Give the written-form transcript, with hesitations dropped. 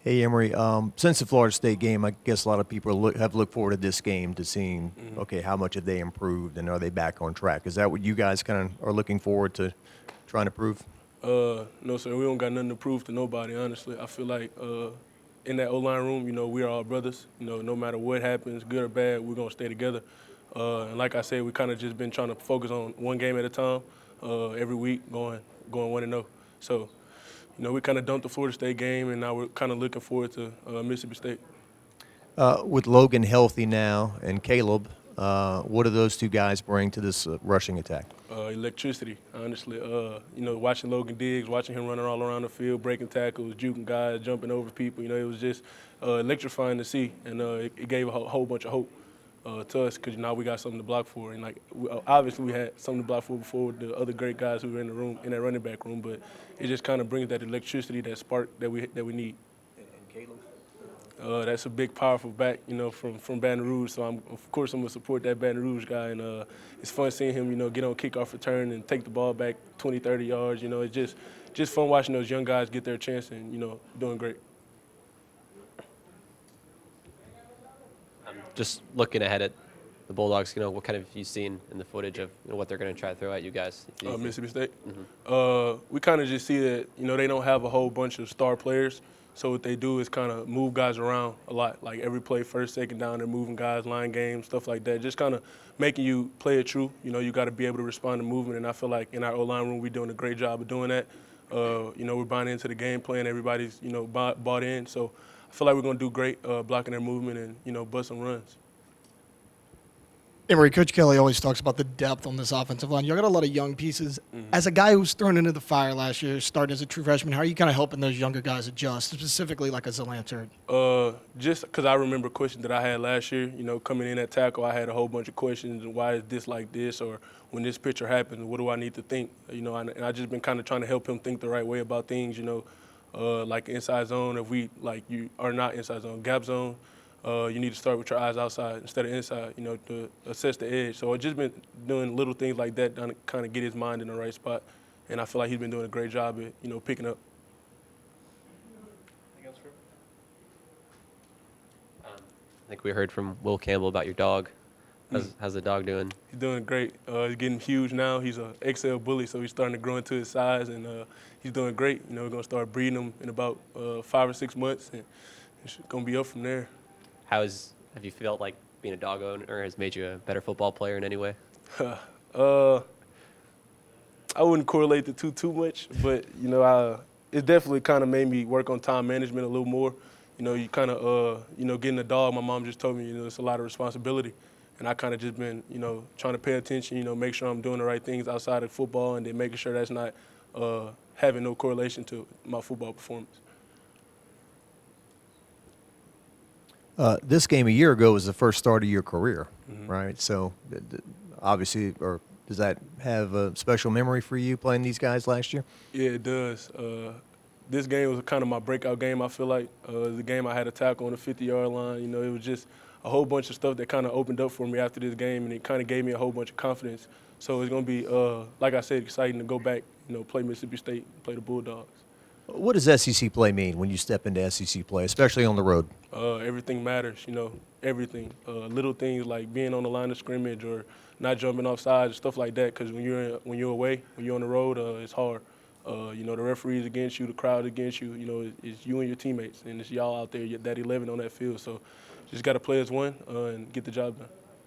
Hey, Emery. Since the Florida State game, I guess a lot of people have looked forward to this game to seeing, okay, how much have they improved and are they back on track? Is that what you guys kind of are looking forward to trying to prove? No, sir. We don't got nothing to prove to nobody. Honestly, I feel like in that O-line room, we are all brothers. No matter what happens, good or bad, we're gonna stay together. And like I said, we kind of just been trying to focus on one game at a time, every week, going 1-0. So, we kind of dumped the Florida State game, and now we're kind of looking forward to Mississippi State. With Logan healthy now and Caleb, what do those two guys bring to this rushing attack? Electricity, honestly. Watching Logan Diggs, watching him running all around the field, breaking tackles, juking guys, jumping over people. It was just electrifying to see, and it gave a whole bunch of hope to us because now we got something to block for. And obviously we had something to block for before with the other great guys who were in the room, in that running back room. But it just kind of brings that electricity, that spark that we need. And Caleb? That's a big, powerful back, from Baton Rouge. So of course I'm gonna support that Baton Rouge guy, and it's fun seeing him, get on kickoff return and take the ball back 20, 30 yards. It's just fun watching those young guys get their chance and doing great. Just looking ahead at the Bulldogs, what kind of have you seen in the footage of what they're going to try to throw at you guys? Mississippi State. Mm-hmm. We kind of just see that they don't have a whole bunch of star players. So what they do is kind of move guys around a lot. Like every play, first, second down, they're moving guys, line games, stuff like that. Just kind of making you play it true. You got to be able to respond to movement. And I feel like in our O-line room, we're doing a great job of doing that. We're buying into the game plan. Everybody's, bought in. So I feel like we're going to do great blocking their movement and, bust some runs. Emery, Coach Kelly always talks about the depth on this offensive line. You got a lot of young pieces. Mm-hmm. As a guy who was thrown into the fire last year, starting as a true freshman, how are you kind of helping those younger guys adjust, specifically like a Zalance? Just because I remember questions that I had last year, coming in at tackle, I had a whole bunch of questions. Why is this like this? Or when this picture happens, what do I need to think? And I just been kind of trying to help him think the right way about things, like inside zone. If you are not inside zone, gap zone, you need to start with your eyes outside instead of inside, to assess the edge. So I've just been doing little things like that to kind of get his mind in the right spot. And I feel like he's been doing a great job at, picking up. Anything else for him? I think we heard from Will Campbell about your dog. How's the dog doing? He's doing great. He's getting huge now. He's an XL bully, so he's starting to grow into his size, and he's doing great. We're going to start breeding him in about 5 or 6 months, and it's going to be up from there. Have you felt like being a dog owner has made you a better football player in any way? I wouldn't correlate the two too much, but it definitely kind of made me work on time management a little more. You kind of getting a dog. My mom just told me it's a lot of responsibility, and I kind of just been trying to pay attention. Make sure I'm doing the right things outside of football, and then making sure that's not having no correlation to my football performance. This game a year ago was the first start of your career, Mm-hmm. right? So obviously, or does that have a special memory for you playing these guys last year? Yeah, it does. This game was kind of my breakout game, I feel like. It was the game I had a tackle on the 50-yard line. It was just a whole bunch of stuff that kind of opened up for me after this game, and it kind of gave me a whole bunch of confidence. So it's going to be, like I said, exciting to go back, play Mississippi State, play the Bulldogs. What does SEC play mean when you step into SEC play, especially on the road? Everything matters, everything. Little things like being on the line of scrimmage or not jumping off sides, stuff like that. Because when you're away, when you're on the road, it's hard. The referee's against you, the crowd against you. It's you and your teammates, and it's y'all out there, that 11 on that field. So just got to play as one and get the job done.